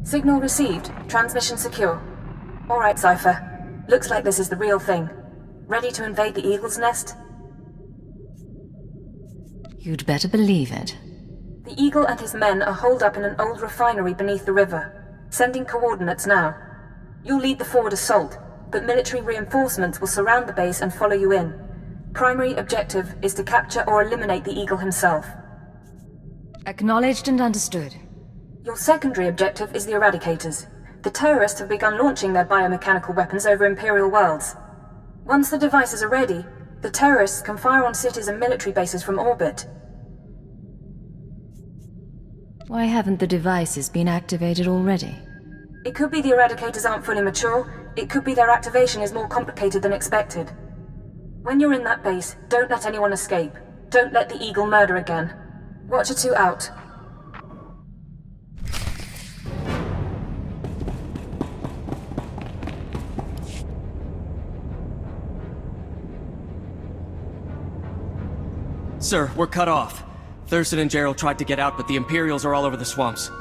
Signal received. Transmission secure. Alright, Cypher. Looks like this is the real thing. Ready to invade the Eagle's Nest? You'd better believe it. The Eagle and his men are holed up in an old refinery beneath the river. Sending coordinates now. You'll lead the forward assault, but military reinforcements will surround the base and follow you in. Primary objective is to capture or eliminate the Eagle himself. Acknowledged and understood. Your secondary objective is the Eradicators. The terrorists have begun launching their biomechanical weapons over Imperial worlds. Once the devices are ready, the terrorists can fire on cities and military bases from orbit. Why haven't the devices been activated already? It could be the Eradicators aren't fully mature, it could be their activation is more complicated than expected. When you're in that base, don't let anyone escape. Don't let the Eagle murder again. Watcher 2 out. Sir, we're cut off. Thurston and Gerald tried to get out, but the Imperials are all over the swamps.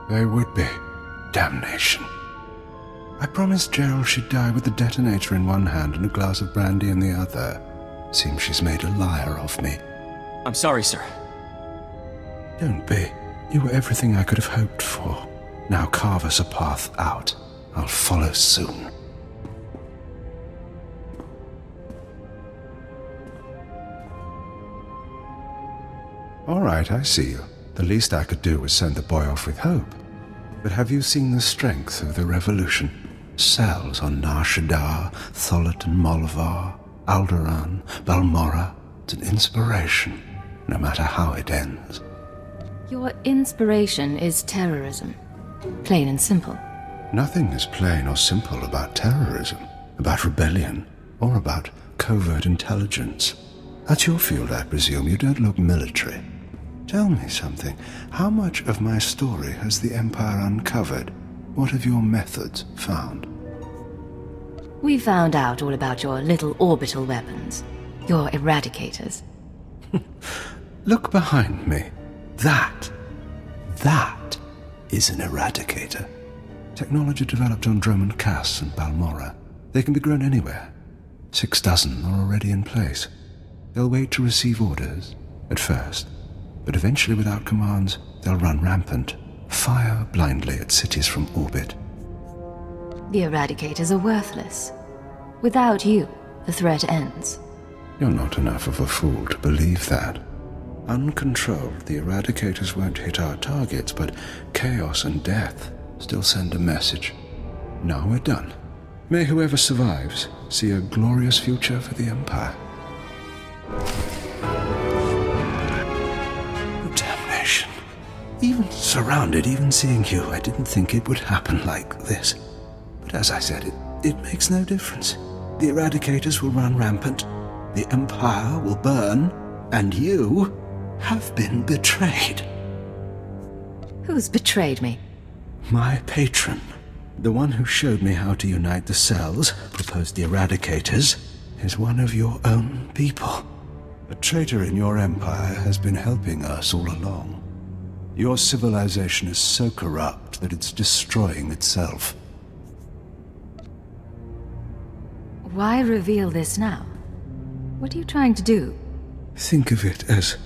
They would be. Damnation. I promised Gerald she'd die with the detonator in one hand and a glass of brandy in the other. Seems she's made a liar of me. I'm sorry, sir. Don't be. You were everything I could have hoped for. Now carve us a path out. I'll follow soon. All right, I see you. The least I could do was send the boy off with hope. But have you seen the strength of the revolution? Cells on Nar Shaddaa, Tholet and Molvar, Alderaan, Balmorra. It's an inspiration, no matter how it ends. Your inspiration is terrorism. Plain and simple. Nothing is plain or simple about terrorism, about rebellion, or about covert intelligence. That's your field, I presume. You don't look military. Tell me something. How much of my story has the Empire uncovered? What have your methods found? We found out all about your little orbital weapons. Your Eradicators. Look behind me. That is an Eradicator. Technology developed on Droman Cass and Balmorra. They can be grown anywhere. 6 dozen are already in place. They'll wait to receive orders, at first. But eventually, without commands, they'll run rampant. Fire blindly at cities from orbit. The Eradicators are worthless. Without you, the threat ends. You're not enough of a fool to believe that. Uncontrolled, the Eradicators won't hit our targets, but chaos and death still send a message. Now we're done. May whoever survives see a glorious future for the Empire. Damnation. Even surrounded, even seeing you, I didn't think it would happen like this. But as I said, it makes no difference. The Eradicators will run rampant, the Empire will burn, and you have been betrayed. Who's betrayed me? My patron. The one who showed me how to unite the cells, proposed the Eradicators, is one of your own people. A traitor in your empire has been helping us all along. Your civilization is so corrupt that it's destroying itself. Why reveal this now? What are you trying to do? Think of it as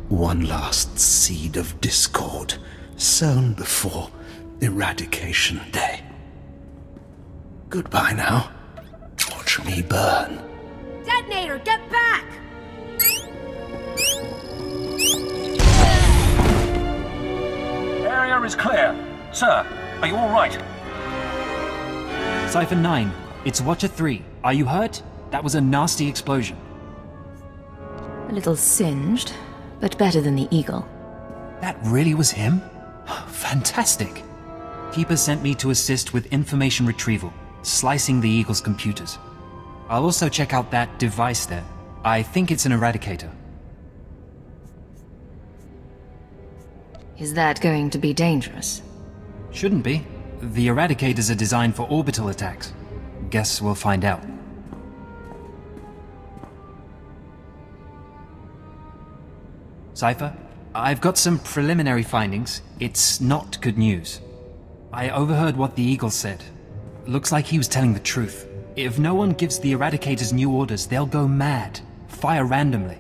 one last seed of discord, sown before Eradication Day. Goodbye now. Watch me burn. Detonator, get back! Area is clear. Sir, are you all right? Cypher 9, it's Watcher 3. Are you hurt? That was a nasty explosion. A little singed, but better than the Eagle. That really was him? Fantastic. Keeper sent me to assist with information retrieval, slicing the Eagle's computers. I'll also check out that device there. I think it's an Eradicator. Is that going to be dangerous? Shouldn't be. The Eradicators are designed for orbital attacks. Guess we'll find out. Cypher, I've got some preliminary findings. It's not good news. I overheard what the Eagle said. Looks like he was telling the truth. If no one gives the Eradicators new orders, they'll go mad. Fire randomly.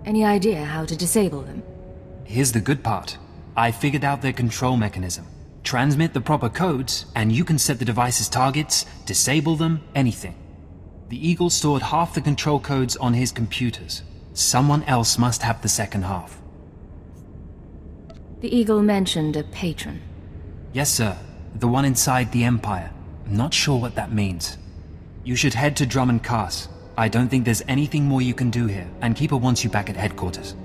Any idea how to disable them? Here's the good part. I figured out their control mechanism. Transmit the proper codes, and you can set the device's targets, disable them, anything. The Eagle stored half the control codes on his computers. Someone else must have the second half. The Eagle mentioned a patron. Yes, sir. The one inside the Empire. I'm not sure what that means. You should head to Drummond Cast. I don't think there's anything more you can do here, and Keeper wants you back at headquarters.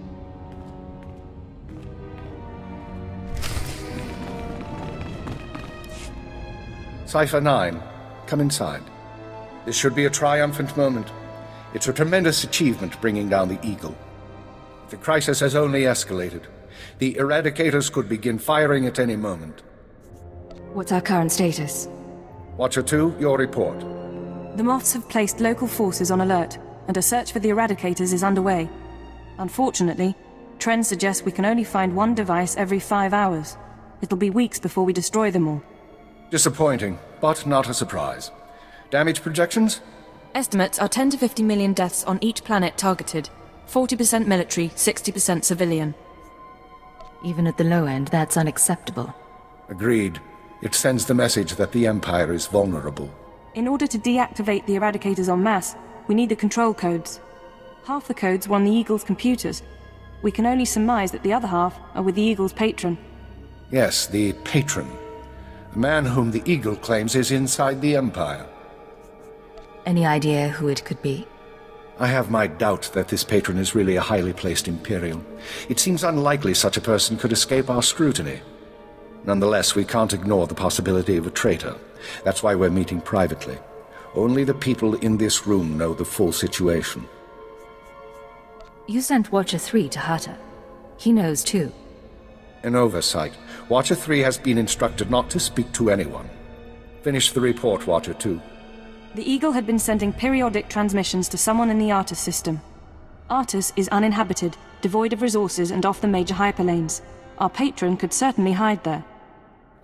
Cypher 9, come inside. This should be a triumphant moment. It's a tremendous achievement bringing down the Eagle. The crisis has only escalated. The Eradicators could begin firing at any moment. What's our current status? Watcher 2, your report. The Moths have placed local forces on alert, and a search for the Eradicators is underway. Unfortunately, trends suggest we can only find one device every 5 hours. It'll be weeks before we destroy them all. Disappointing, but not a surprise. Damage projections? Estimates are 10 to 50 million deaths on each planet targeted. 40% military, 60% civilian. Even at the low end, that's unacceptable. Agreed. It sends the message that the Empire is vulnerable. In order to deactivate the Eradicators en masse, we need the control codes. Half the codes were on the Eagle's computers. We can only surmise that the other half are with the Eagle's patron. Yes, the patron. The man whom the Eagle claims is inside the Empire. Any idea who it could be? I have my doubt that this patron is really a highly placed Imperial. It seems unlikely such a person could escape our scrutiny. Nonetheless, we can't ignore the possibility of a traitor. That's why we're meeting privately. Only the people in this room know the full situation. You sent Watcher 3 to Hutta. He knows too. An oversight. Watcher 3 has been instructed not to speak to anyone. Finish the report, Watcher 2. The Eagle had been sending periodic transmissions to someone in the Artus system. Artus is uninhabited, devoid of resources and off the major hyperlanes. Our patron could certainly hide there.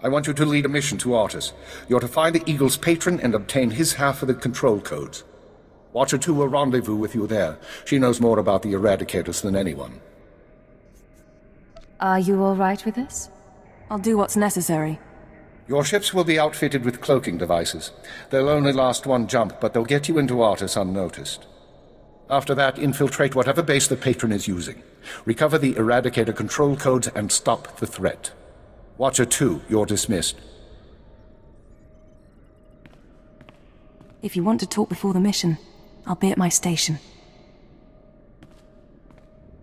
I want you to lead a mission to Artus. You're to find the Eagle's patron and obtain his half of the control codes. Watcher 2 will rendezvous with you there. She knows more about the Eradicators than anyone. Are you all right with this? I'll do what's necessary. Your ships will be outfitted with cloaking devices. They'll only last one jump, but they'll get you into Artus unnoticed. After that, infiltrate whatever base the patron is using. Recover the Eradicator control codes and stop the threat. Watcher 2, you're dismissed. If you want to talk before the mission, I'll be at my station.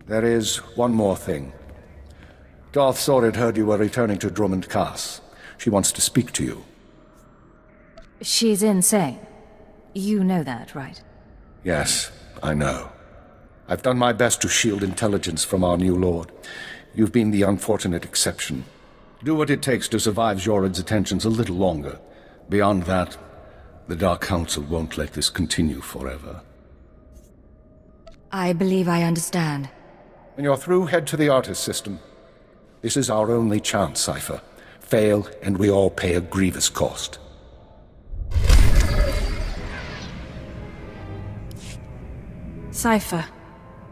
There is one more thing. Darth Sorid heard you were returning to Drummond Cast. She wants to speak to you. She's insane. You know that, right? Yes, I know. I've done my best to shield intelligence from our new lord. You've been the unfortunate exception. Do what it takes to survive Jorad's attentions a little longer. Beyond that, the Dark Council won't let this continue forever. I believe I understand. When you're through, head to the Artus system. This is our only chance, Cypher. Fail, and we all pay a grievous cost. Cypher,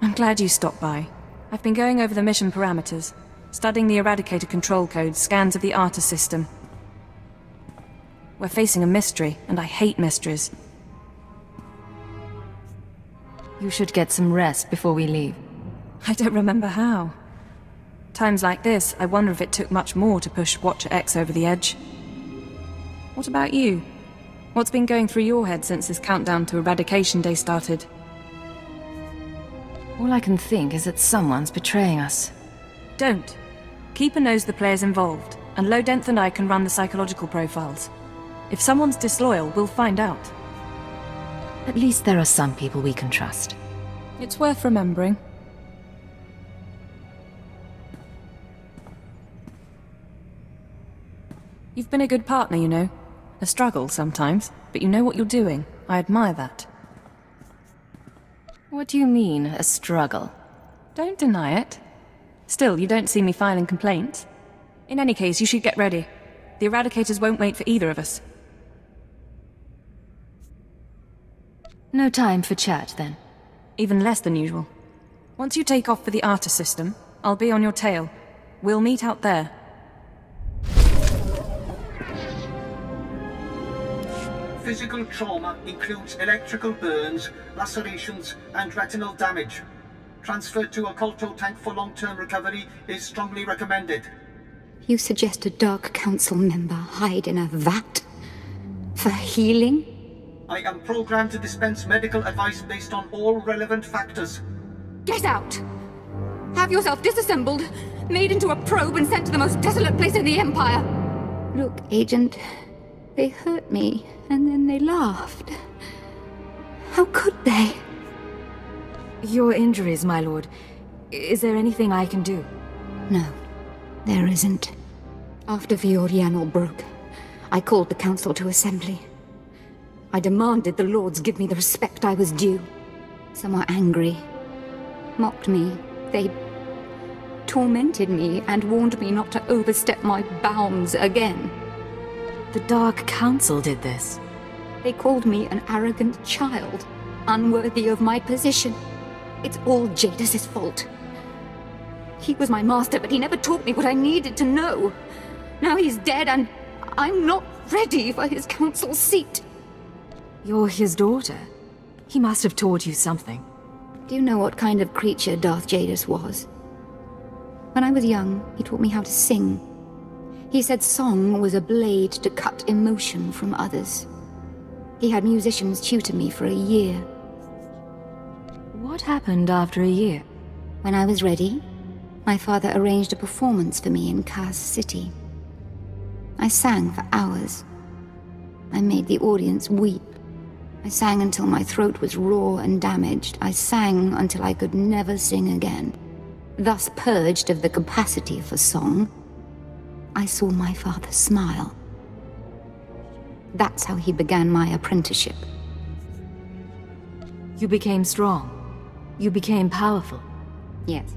I'm glad you stopped by. I've been going over the mission parameters, studying the Eradicator control codes, scans of the Artus system. We're facing a mystery, and I hate mysteries. You should get some rest before we leave. I don't remember how. Times like this, I wonder if it took much more to push Watcher X over the edge. What about you? What's been going through your head since this countdown to Eradication Day started? All I can think is that someone's betraying us. Don't. Keeper knows the players involved, and Lodenth and I can run the psychological profiles. If someone's disloyal, we'll find out. At least there are some people we can trust. It's worth remembering. You've been a good partner, you know. A struggle sometimes, but you know what you're doing. I admire that. What do you mean, a struggle? Don't deny it. Still, you don't see me filing complaints. In any case, you should get ready. The Eradicators won't wait for either of us. No time for chat, then. Even less than usual. Once you take off for the Arta system, I'll be on your tail. We'll meet out there. Physical trauma includes electrical burns, lacerations, and retinal damage. Transfer to a Colto tank for long-term recovery is strongly recommended. You suggest a Dark Council member hide in a vat? For healing? I am programmed to dispense medical advice based on all relevant factors. Get out! Have yourself disassembled, made into a probe and sent to the most desolate place in the Empire! Look, Agent, they hurt me, and then they laughed. How could they? Your injuries, my lord. Is there anything I can do? No, there isn't. After Viorianel broke, I called the Council to assembly. I demanded the Lords give me the respect I was due. Some were angry, mocked me. They tormented me and warned me not to overstep my bounds again. The Dark Council did this. They called me an arrogant child, unworthy of my position. It's all Jadis' fault. He was my master, but he never taught me what I needed to know. Now he's dead, and I'm not ready for his council seat. You're his daughter. He must have taught you something. Do you know what kind of creature Darth Jadis was? When I was young, he taught me how to sing. He said song was a blade to cut emotion from others. He had musicians tutor me for a year. What happened after a year? When I was ready, my father arranged a performance for me in Kaz City. I sang for hours. I made the audience weep. I sang until my throat was raw and damaged. I sang until I could never sing again. Thus purged of the capacity for song, I saw my father smile. That's how he began my apprenticeship. You became strong. You became powerful. Yes.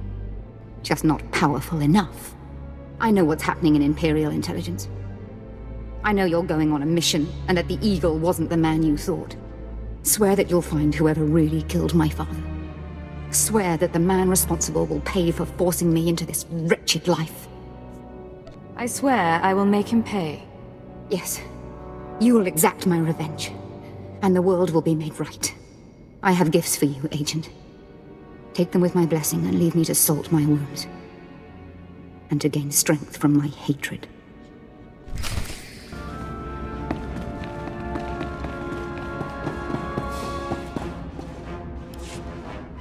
Just not powerful enough. I know what's happening in Imperial intelligence. I know you're going on a mission, and that the Eagle wasn't the man you thought. Swear that you'll find whoever really killed my father. Swear that the man responsible will pay for forcing me into this wretched life. I swear I will make him pay. Yes. You will exact my revenge, and the world will be made right. I have gifts for you, Agent. Take them with my blessing and leave me to salt my wounds. And to gain strength from my hatred.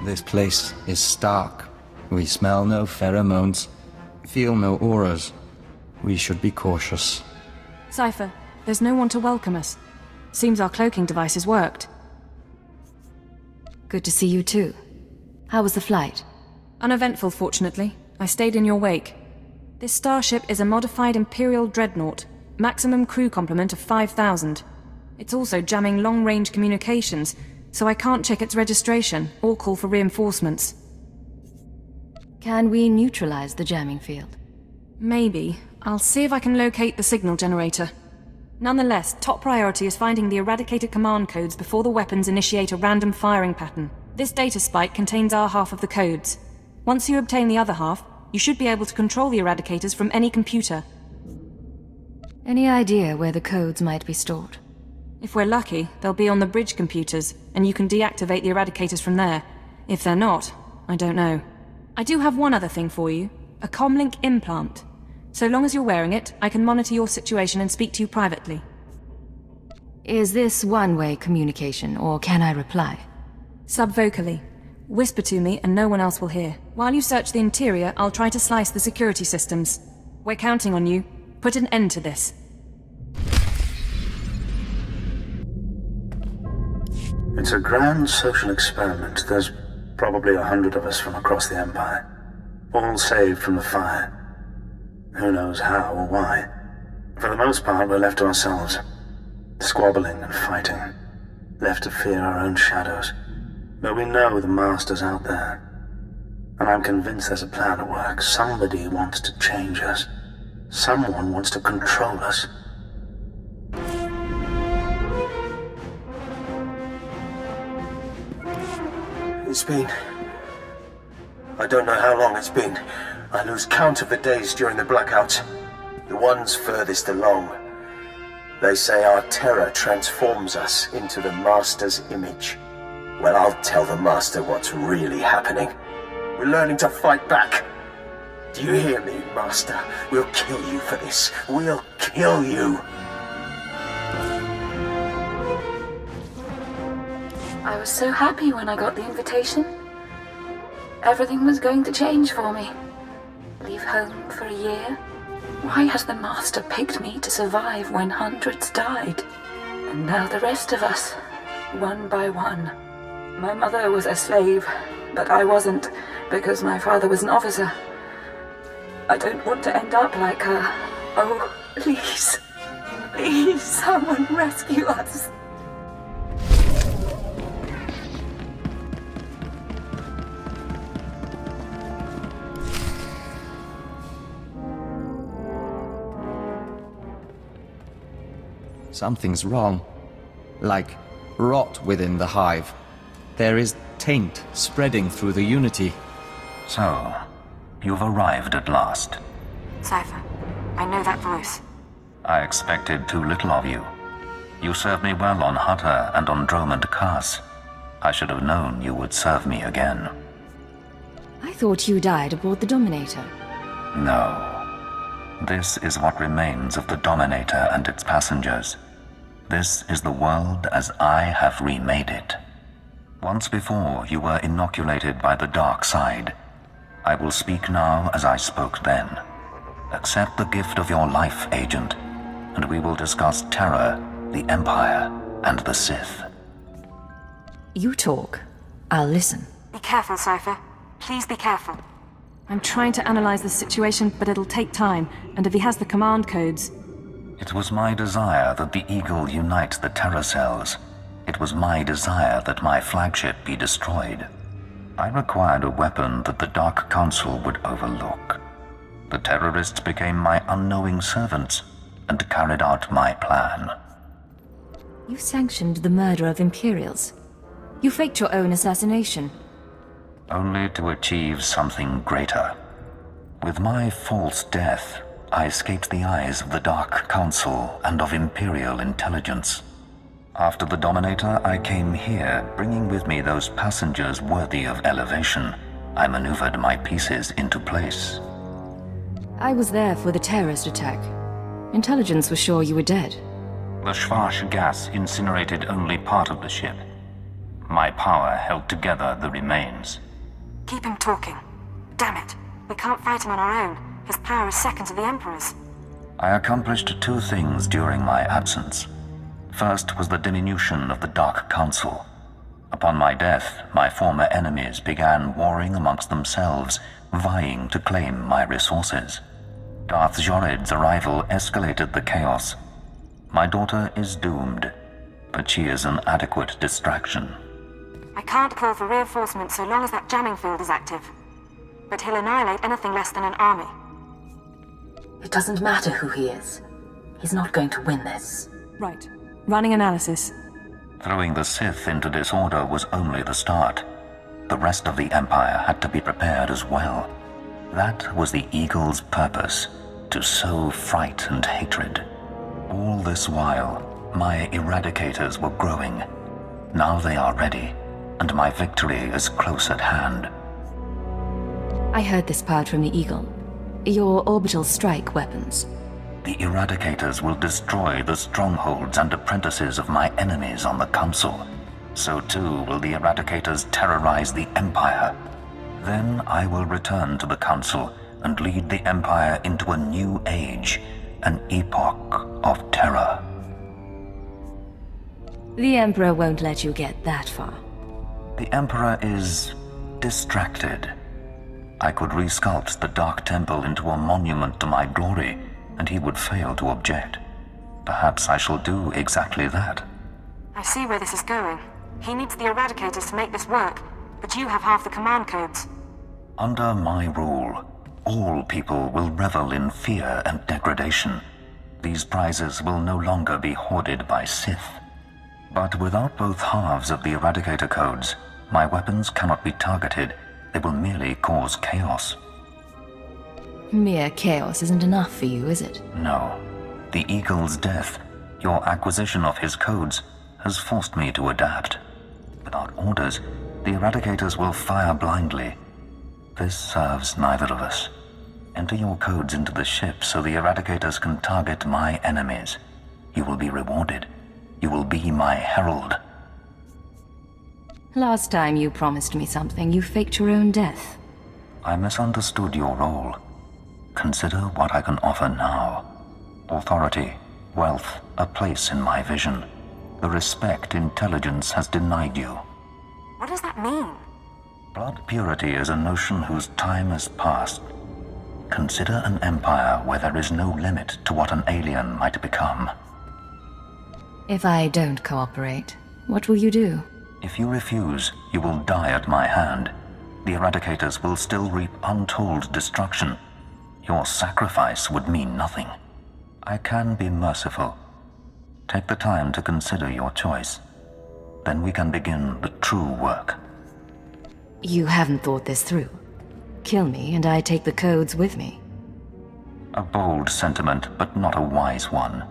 This place is stark. We smell no pheromones, feel no auras. We should be cautious. Cypher, there's no one to welcome us. Seems our cloaking devices worked. Good to see you too. How was the flight? Uneventful, fortunately. I stayed in your wake. This starship is a modified Imperial dreadnought. Maximum crew complement of 5,000. It's also jamming long-range communications, so I can't check its registration or call for reinforcements. Can we neutralize the jamming field? Maybe. I'll see if I can locate the signal generator. Nonetheless, top priority is finding the Eradicated command codes before the weapons initiate a random firing pattern. This data spike contains our half of the codes. Once you obtain the other half, you should be able to control the Eradicators from any computer. Any idea where the codes might be stored? If we're lucky, they'll be on the bridge computers, and you can deactivate the Eradicators from there. If they're not, I don't know. I do have one other thing for you. A comlink implant. So long as you're wearing it, I can monitor your situation and speak to you privately. Is this one-way communication, or can I reply? Subvocally. Whisper to me and no one else will hear. While you search the interior, I'll try to slice the security systems. We're counting on you. Put an end to this. It's a grand social experiment. There's probably 100 of us from across the Empire. All saved from the fire. Who knows how or why. For the most part, we're left to ourselves. Squabbling and fighting. Left to fear our own shadows. But we know the Master's out there. And I'm convinced there's a plan at work. Somebody wants to change us. Someone wants to control us. It's been... I don't know how long it's been. I lose count of the days during the blackouts. The ones furthest along. They say our terror transforms us into the Master's image. Well, I'll tell the Master what's really happening. We're learning to fight back. Do you hear me, Master? We'll kill you for this. We'll kill you. I was so happy when I got the invitation. Everything was going to change for me. Leave home for a year. Why has the Master picked me to survive when hundreds died? And now the rest of us, one by one. My mother was a slave, but I wasn't, because my father was an officer. I don't want to end up like her. Oh, please. Please, someone rescue us. Something's wrong. Like rot within the hive. There is taint spreading through the Unity. So, you've arrived at last. Cypher, I know that voice. I expected too little of you. You served me well on Hutter and on Dromund Kaas. I should have known you would serve me again. I thought you died aboard the Dominator. No. This is what remains of the Dominator and its passengers. This is the world as I have remade it. Once before, you were inoculated by the dark side. I will speak now as I spoke then. Accept the gift of your life, Agent, and we will discuss terror, the Empire, and the Sith. You talk. I'll listen. Be careful, Cypher. Please be careful. I'm trying to analyze the situation, but it'll take time, and if he has the command codes... It was my desire that the Eagle unite the terror cells. It was my desire that my flagship be destroyed. I required a weapon that the Dark Council would overlook. The terrorists became my unknowing servants and carried out my plan. You sanctioned the murder of Imperials. You faked your own assassination. Only to achieve something greater. With my false death, I escaped the eyes of the Dark Council and of Imperial intelligence. After the Dominator, I came here, bringing with me those passengers worthy of elevation. I maneuvered my pieces into place. I was there for the terrorist attack. Intelligence was sure you were dead. The Schwarz gas incinerated only part of the ship. My power held together the remains. Keep him talking. Damn it. We can't fight him on our own. His power is second to the Emperor's. I accomplished two things during my absence. First was the diminution of the Dark Council. Upon my death, my former enemies began warring amongst themselves, vying to claim my resources. Darth Jored's arrival escalated the chaos. My daughter is doomed, but she is an adequate distraction. I can't call for reinforcements so long as that jamming field is active. But he'll annihilate anything less than an army. It doesn't matter who he is. He's not going to win this. Right. Running analysis. Throwing the Sith into disorder was only the start. The rest of the Empire had to be prepared as well. That was the Eagle's purpose, to sow fright and hatred. All this while, my Eradicators were growing. Now they are ready, and my victory is close at hand. I heard this part from the Eagle. Your orbital strike weapons. The Eradicators will destroy the strongholds and apprentices of my enemies on the Council. So too will the Eradicators terrorize the Empire. Then I will return to the Council and lead the Empire into a new age, an epoch of terror. The Emperor won't let you get that far. The Emperor is distracted. I could resculpt the Dark Temple into a monument to my glory, and he would fail to object. Perhaps I shall do exactly that. I see where this is going. He needs the Eradicators to make this work, but you have half the command codes. Under my rule, All people will revel in fear and degradation. These prizes will no longer be hoarded by Sith. But without both halves of the Eradicator codes, my weapons cannot be targeted. They will merely cause chaos. Mere chaos isn't enough for you, is it? No. The Eagle's death, your acquisition of his codes, has forced me to adapt. Without orders, the Eradicators will fire blindly. This serves neither of us. Enter your codes into the ship so the Eradicators can target my enemies. You will be rewarded. You will be my herald. Last time you promised me something, you faked your own death. I misunderstood your role. Consider what I can offer now. Authority, wealth, a place in my vision. The respect intelligence has denied you. What does that mean? Blood purity is a notion whose time has passed. Consider an empire where there is no limit to what an alien might become. If I don't cooperate, what will you do? If you refuse, you will die at my hand. The Eradicators will still reap untold destruction. Your sacrifice would mean nothing. I can be merciful. Take the time to consider your choice. Then we can begin the true work. You haven't thought this through. Kill me, and I take the codes with me. A bold sentiment, but not a wise one.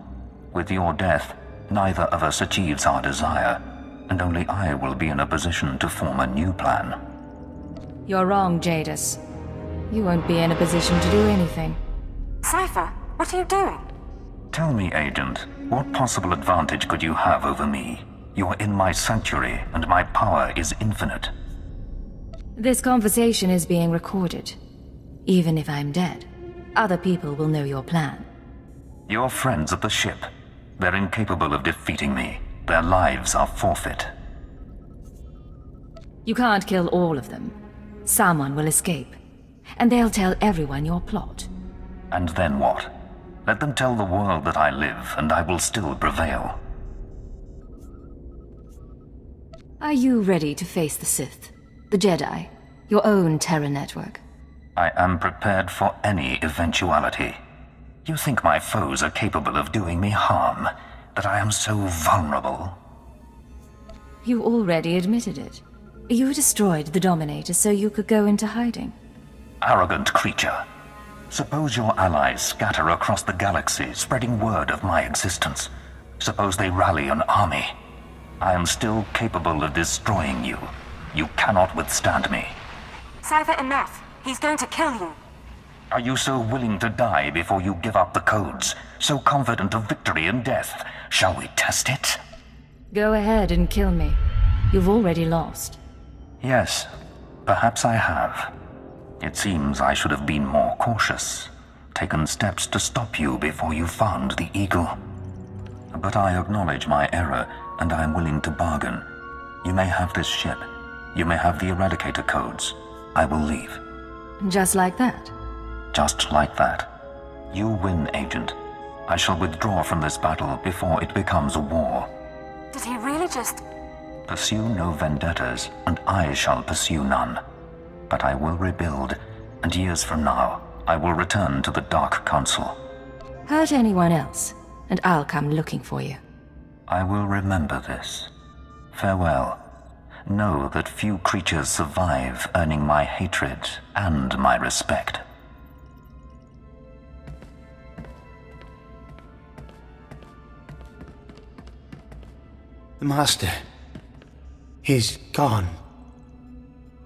With your death, neither of us achieves our desire, and only I will be in a position to form a new plan. You're wrong, Jadis. You won't be in a position to do anything. Cypher, what are you doing? Tell me, Agent, what possible advantage could you have over me? You're in my sanctuary, and my power is infinite. This conversation is being recorded. Even if I'm dead, other people will know your plan. Your friends at the ship. They're incapable of defeating me. Their lives are forfeit. You can't kill all of them. Someone will escape, and they'll tell everyone your plot. And then what? Let them tell the world that I live, and I will still prevail. Are you ready to face the Sith, the Jedi, your own terror network? I am prepared for any eventuality. You think my foes are capable of doing me harm? That I am so vulnerable? You already admitted it. You destroyed the Dominator so you could go into hiding. Arrogant creature. Suppose your allies scatter across the galaxy, spreading word of my existence. Suppose they rally an army. I am still capable of destroying you. You cannot withstand me. Cypher, enough. He's going to kill you. Are you so willing to die before you give up the codes? So confident of victory and death? Shall we test it? Go ahead and kill me. You've already lost. Yes, perhaps I have. It seems I should have been more cautious, taken steps to stop you before you found the Eagle. But I acknowledge my error, and I am willing to bargain. You may have this ship. You may have the Eradicator codes. I will leave. Just like that? Just like that. You win, Agent. I shall withdraw from this battle before it becomes a war. Did he really just... Pursue no vendettas, and I shall pursue none. But I will rebuild, and years from now, I will return to the Dark Council. Hurt anyone else, and I'll come looking for you. I will remember this. Farewell. Know that few creatures survive earning my hatred and my respect. The Master... he's gone.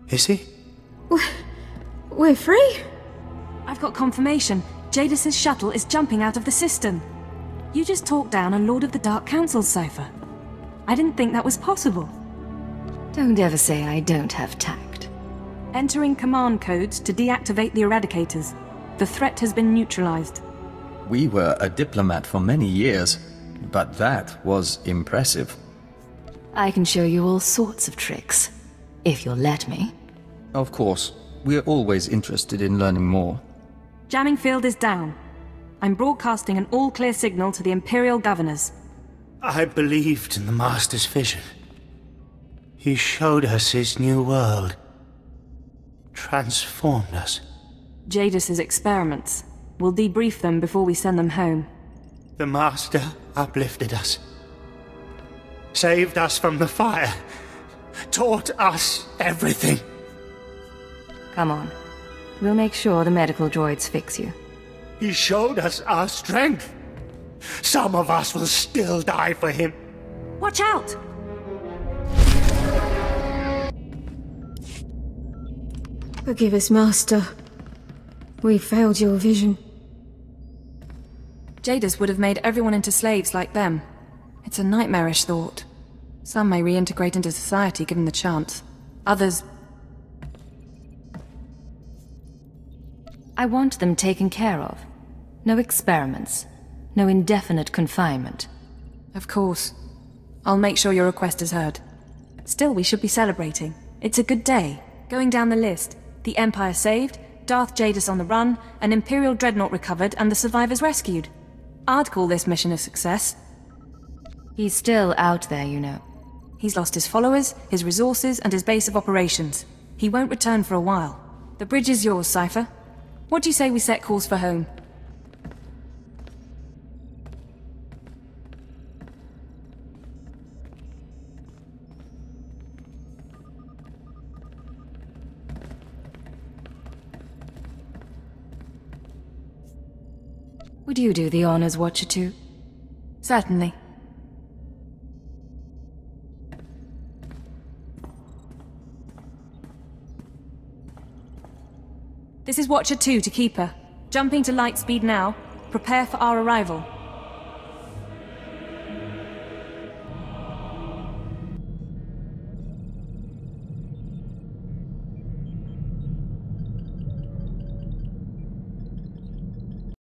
Is he? We're free? I've got confirmation. Jadis's shuttle is jumping out of the system. You just talked down a Lord of the Dark Council, Cypher. I didn't think that was possible. Don't ever say I don't have tact. Entering command codes to deactivate the Eradicators. The threat has been neutralized. We were a diplomat for many years, but that was impressive. I can show you all sorts of tricks, if you'll let me. Of course. We're always interested in learning more. Jamming field is down. I'm broadcasting an all-clear signal to the Imperial governors. I believed in the Master's vision. He showed us his new world. Transformed us. Jadis's experiments. We'll debrief them before we send them home. The Master uplifted us, saved us from the fire, taught us everything. Come on. We'll make sure the medical droids fix you. He showed us our strength. Some of us will still die for him. Watch out! Forgive us, Master. We failed your vision. Jadis would have made everyone into slaves like them. It's a nightmarish thought. Some may reintegrate into society given the chance. Others... I want them taken care of. No experiments. No indefinite confinement. Of course. I'll make sure your request is heard. Still, we should be celebrating. It's a good day. Going down the list. The Empire saved, Darth Jadis on the run, an Imperial dreadnought recovered, and the survivors rescued. I'd call this mission a success. He's still out there, you know. He's lost his followers, his resources, and his base of operations. He won't return for a while. The bridge is yours, Cypher. What do you say we set course for home? Would you do the honors, Watcher 2? Certainly. This is Watcher 2 to Keeper. Jumping to light speed now. Prepare for our arrival.